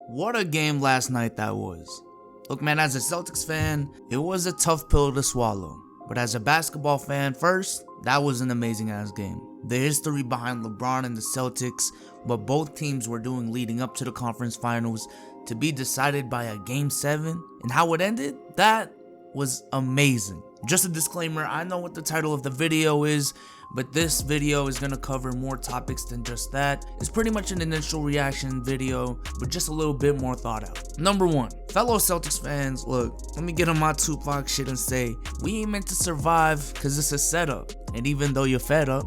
What a game last night that was. Look man, as a Celtics fan, it was a tough pill to swallow. But as a basketball fan first, that was an amazing ass game. The history behind LeBron and the Celtics, what both teams were doing leading up to the conference finals, to be decided by a game 7, and how it ended, that was amazing. Just a disclaimer, I know what the title of the video is, but this video is going to cover more topics than just that. It's pretty much an initial reaction video, but just a little bit more thought out. Number 1, fellow Celtics fans, look, let me get on my Tupac shit and say, we ain't meant to survive because it's a setup. And even though you're fed up,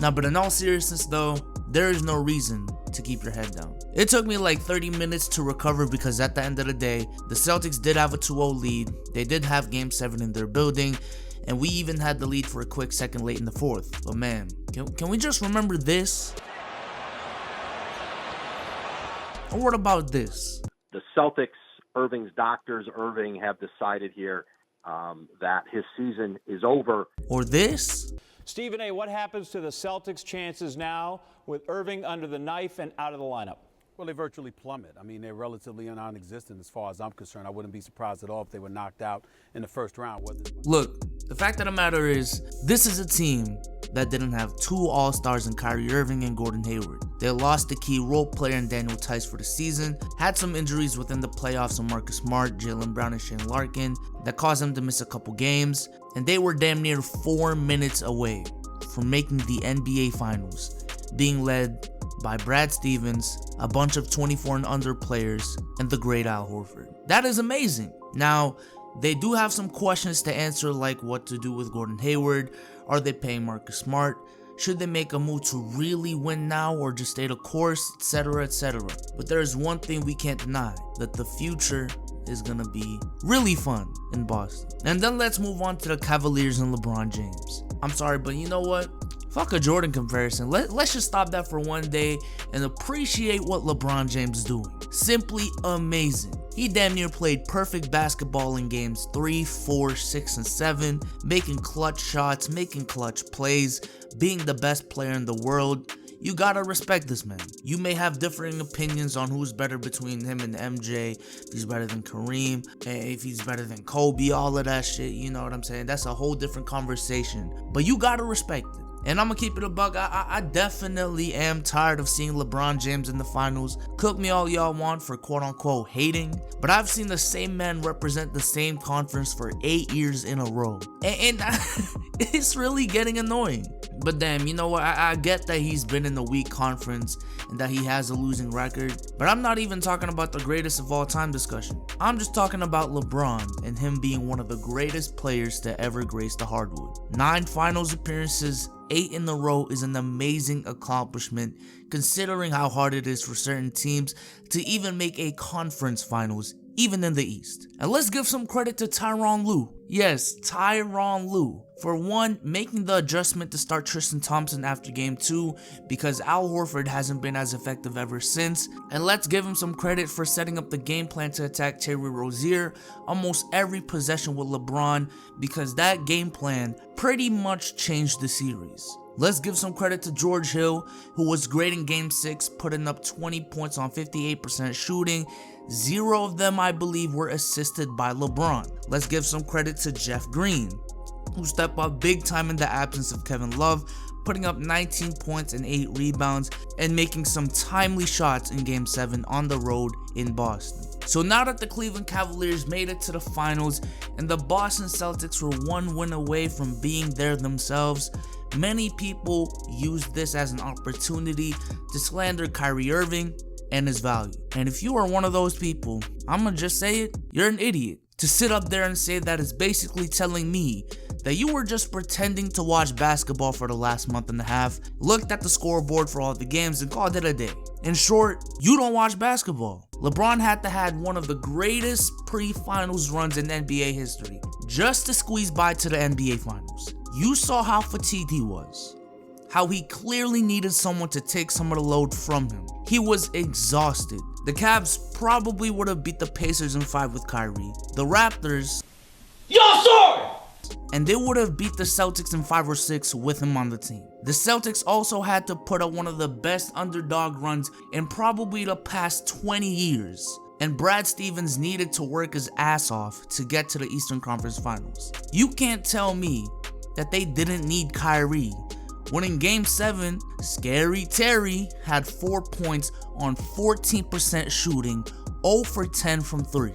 nah, but in all seriousness though, there is no reason to keep your head down. It took me like 30 minutes to recover because at the end of the day, the Celtics did have a 2-0 lead. They did have game 7 in their building, and we even had the lead for a quick second late in the 4th. But man, can we just remember this? Or what about this? The Celtics, Irving's doctors, Irving have decided here that his season is over. Or this? Stephen A., what happens to the Celtics' chances now with Irving under the knife and out of the lineup? Well, they virtually plummet. I mean, they're relatively non-existent as far as I'm concerned. I wouldn't be surprised at all if they were knocked out in the first round. Look, the fact of the matter is, this is a team that didn't have 2 All-Stars in Kyrie Irving and Gordon Hayward. They lost the key role player in Daniel Tice for the season, had some injuries within the playoffs on Marcus Smart, Jaylen Brown, and Shane Larkin that caused them to miss a couple games, and they were damn near 4 minutes away from making the NBA Finals, being led by Brad Stevens, a bunch of 24 and under players, and the great Al Horford. That is amazing. Now, they do have some questions to answer, like what to do with Gordon Hayward. Are they paying Marcus Smart? Should they make a move to really win now or just stay the course, etc., etc. But there is one thing we can't deny, that the future is gonna be really fun in Boston. And then let's move on to the Cavaliers and LeBron James. I'm sorry, but you know what? Fuck a Jordan comparison. Let's just stop that for one day and appreciate what LeBron James is doing. Simply amazing. He damn near played perfect basketball in games 3, 4, 6, and 7, making clutch shots, making clutch plays, being the best player in the world. You gotta respect this man. You may have differing opinions on who's better between him and MJ, if he's better than Kareem, if he's better than Kobe, all of that shit, you know what I'm saying? That's a whole different conversation, but you gotta respect it. And I'm gonna keep it a buck. I definitely am tired of seeing LeBron James in the finals. Cook me all y'all want for quote unquote hating, but I've seen the same man represent the same conference for 8 years in a row. And it's really getting annoying. But damn, you know what? I get that he's been in a weak conference and that he has a losing record, but I'm not even talking about the greatest of all time discussion. I'm just talking about LeBron and him being one of the greatest players to ever grace the hardwood. 9 finals appearances, 8 in a row is an amazing accomplishment considering how hard it is for certain teams to even make a conference finals, even in the East. And let's give some credit to Tyronn Lue. Yes, Tyronn Lue. For one, making the adjustment to start Tristan Thompson after game 2 because Al Horford hasn't been as effective ever since. And let's give him some credit for setting up the game plan to attack Terry Rozier almost every possession with LeBron because that game plan pretty much changed the series. Let's give some credit to George Hill, who was great in game 6, putting up 20 points on 58% shooting. 0 of them, I believe, were assisted by LeBron. Let's give some credit to Jeff Green, who stepped up big time in the absence of Kevin Love, putting up 19 points and 8 rebounds and making some timely shots in game 7 on the road in Boston. So now that the Cleveland Cavaliers made it to the finals and the Boston Celtics were 1 win away from being there themselves, many people used this as an opportunity to slander Kyrie Irving and his value. And if you are one of those people, I'm gonna just say it, you're an idiot. To sit up there and say that is basically telling me that you were just pretending to watch basketball for the last month and a half, looked at the scoreboard for all the games and called it a day. In short, you don't watch basketball. LeBron had to have one of the greatest pre-finals runs in NBA history just to squeeze by to the NBA Finals. You saw how fatigued he was, how he clearly needed someone to take some of the load from him. He was exhausted. The Cavs probably would have beat the Pacers in 5 with Kyrie. The Raptors, yes sir! and they would have beat the Celtics in 5 or 6 with him on the team. The Celtics also had to put up one of the best underdog runs in probably the past 20 years. And Brad Stevens needed to work his ass off to get to the Eastern Conference Finals. You can't tell me that they didn't need Kyrie. When in Game 7, Scary Terry had 4 points on 14% shooting, 0 for 10 from 3.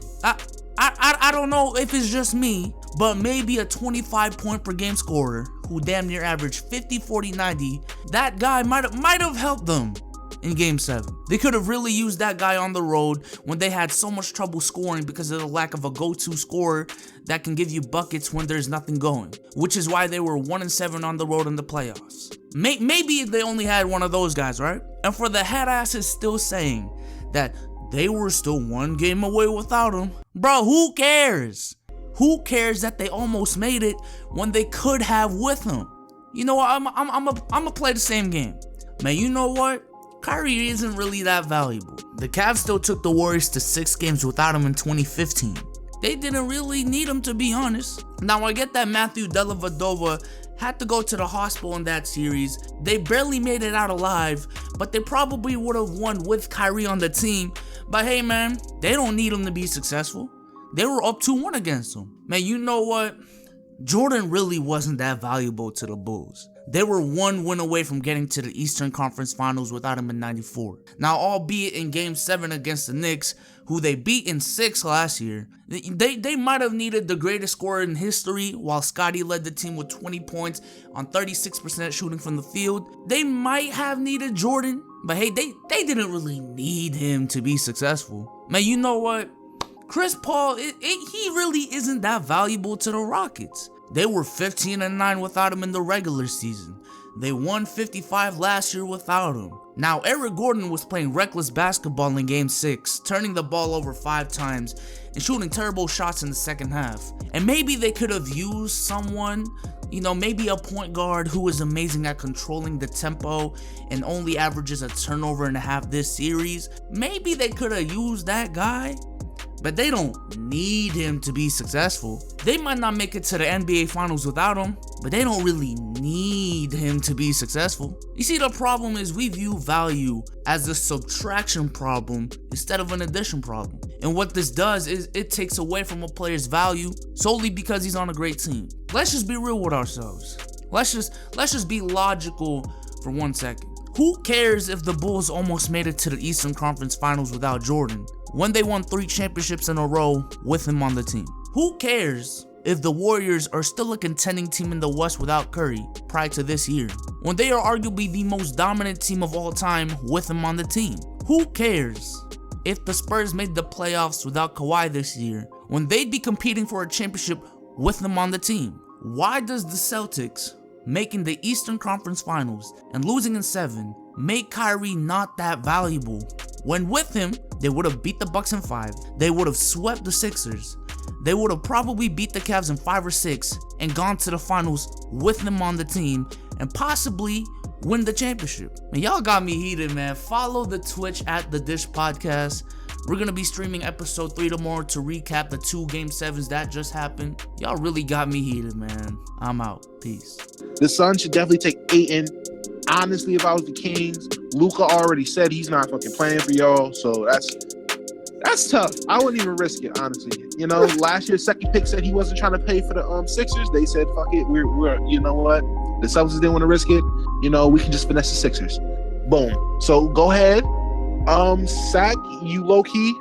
I don't know if it's just me, but maybe a 25 point per game scorer who damn near averaged 50, 40, 90, that guy might have helped them in Game 7. They could have really used that guy on the road when they had so much trouble scoring because of the lack of a go-to scorer that can give you buckets when there's nothing going, which is why they were 1-7 on the road in the playoffs. Maybe they only had one of those guys, right? And for the head asses still saying that they were still 1 game away without him, bro, who cares? Who cares that they almost made it when they could have with him? You know what? I'm gonna play the same game. Man, you know what? Kyrie isn't really that valuable. The Cavs still took the Warriors to 6 games without him in 2015. They didn't really need him, to be honest. Now, I get that Matthew Dellavedova had to go to the hospital in that series. They barely made it out alive, but they probably would have won with Kyrie on the team. But hey, man, they don't need him to be successful. They were up 2-1 against him. Man, you know what? Jordan really wasn't that valuable to the Bulls. They were 1 win away from getting to the Eastern Conference Finals without him in 94. Now, albeit in Game 7 against the Knicks, who they beat in 6 last year, they might have needed the greatest scorer in history while Scottie led the team with 20 points on 36% shooting from the field. They might have needed Jordan, but hey, they didn't really need him to be successful. Man, you know what? Chris Paul, he really isn't that valuable to the Rockets. They were 15-9 without him in the regular season. They won 55 last year without him. Now, Eric Gordon was playing reckless basketball in Game 6, turning the ball over 5 times and shooting terrible shots in the second half. And maybe they could have used someone, maybe a point guard who is amazing at controlling the tempo and only averages a turnover and a half this series. Maybe they could have used that guy. But they don't need him to be successful. They might not make it to the NBA Finals without him, but they don't really need him to be successful. You see, the problem is we view value as a subtraction problem instead of an addition problem. And what this does is it takes away from a player's value solely because he's on a great team. Let's just be real with ourselves. Let's just be logical for 1 second. Who cares if the Bulls almost made it to the Eastern Conference Finals without Jordan when they won 3 championships in a row with him on the team? Who cares if the Warriors are still a contending team in the West without Curry prior to this year, when they are arguably the most dominant team of all time with him on the team? Who cares if the Spurs made the playoffs without Kawhi this year, when they'd be competing for a championship with them on the team? Why does the Celtics making the Eastern Conference Finals and losing in 7 make Kyrie not that valuable, when with him they would have beat the Bucks in 5, they would have swept the Sixers, they would have probably beat the Cavs in 5 or 6 and gone to the finals with them on the team and possibly win the championship? Man, y'all got me heated, man. Follow the Twitch at The Dish Podcast. We're going to be streaming episode 3 tomorrow to recap the 2 Game 7s that just happened. Y'all really got me heated, man. I'm out. Peace. The Suns should definitely take Ayton. Honestly, if I was the Kings, Luka already said he's not fucking playing for y'all, so that's tough. I wouldn't even risk it, honestly. Last year's second pick said he wasn't trying to pay for the Sixers. They said, fuck it, we're you know what? The Celtics didn't want to risk it. We can just finesse the Sixers. Boom. So go ahead. Sack, you low key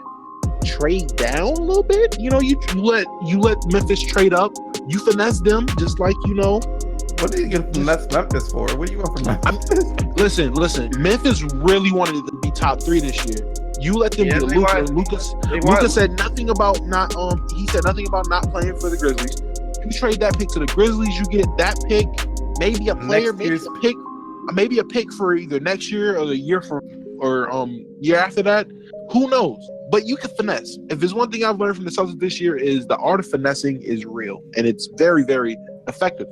trade down a little bit. You let Memphis trade up. You finesse them just like What are you going to finesse Memphis for? What do you want from Memphis? Listen. Memphis really wanted it to be top 3 this year. You let them get Luka. Luka said nothing about not. He said nothing about not playing for the Grizzlies. You trade that pick to the Grizzlies. You get that pick, maybe a player, maybe a pick for either next year or the year year after that. Who knows? But you can finesse. If there's one thing I've learned from the Celtics this year is the art of finessing is real, and it's very, very effective.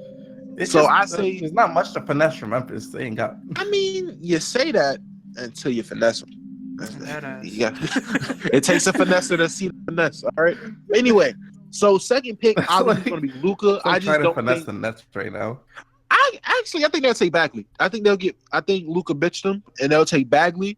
There's not much to finesse from Memphis. They ain't got. I mean, you say that until you finesse them. It takes a finesse to see the finesse. All right. Anyway, So second pick, That's obviously, like- going to be Luka. I'm I just trying to don't finesse think. the Nets right now. I think they'll take Bagley. I think they'll get. I think Luka bitched them, and they'll take Bagley.